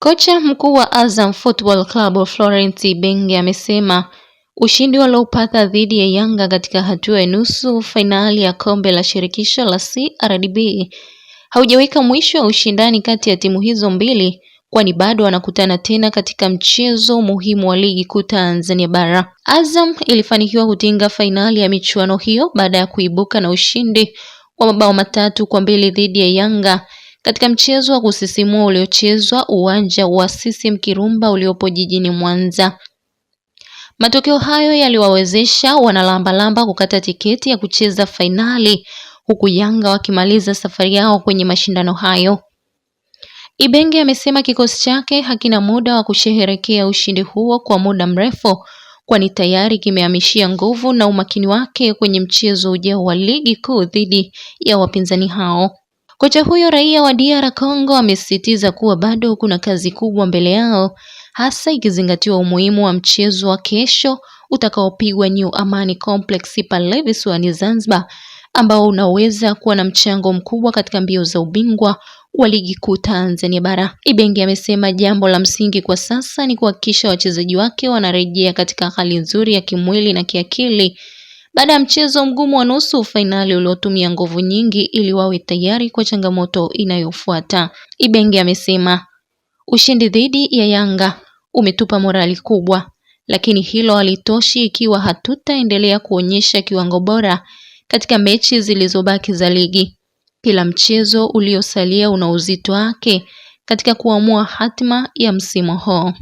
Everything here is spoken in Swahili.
Kocha mkuu wa Azam Football Club Florent Ibenge amesema ushindi waliopata dhidi ya Yanga katika hatua ya nusu fainali ya kombe la shirikisho la CRDB haujaweka mwisho wa ushindani kati ya timu hizo mbili, kwani bado wanakutana tena katika mchezo muhimu wa ligi kuu Tanzania bara. Azam ilifanikiwa kutinga fainali ya michuano hiyo baada ya kuibuka na ushindi wa mabao 3-2 dhidi ya Yanga katika mchezo wa kusisimua uliochezwa uwanja wa CCM Kirumba uliopo jijini Mwanza. Matokeo hayo yaliwawezesha wanalambalamba kukata tiketi ya kucheza fainali, huku Yanga wakimaliza safari yao kwenye mashindano hayo. Ibenge amesema kikosi chake hakina muda wa kusherehekea ushindi huo kwa muda mrefu, kwani tayari kimehamishia nguvu na umakini wake kwenye mchezo ujao wa ligi kuu dhidi ya wapinzani hao. Kocha huyo raia wa DR Congo amesisitiza kuwa bado kuna kazi kubwa mbele yao, hasa ikizingatiwa umuhimu wa mchezo wa kesho utakaopigwa New Amani Complex pale visiwani Zanzibar, ambao unaweza kuwa na mchango mkubwa katika mbio za ubingwa wa ligi kuu Tanzania bara. Ibenge amesema jambo la msingi kwa sasa ni kuhakikisha wachezaji wake wanarejea katika hali nzuri ya kimwili na kiakili baada ya mchezo mgumu wa nusu fainali uliotumia nguvu nyingi ili wawe tayari kwa changamoto inayofuata. Ibenge amesema ushindi dhidi ya Yanga umetupa morali kubwa, lakini hilo halitoshi ikiwa hatutaendelea kuonyesha kiwango bora katika mechi zilizobaki za ligi. Kila mchezo uliosalia una uzito wake katika kuamua hatima ya msimu huu.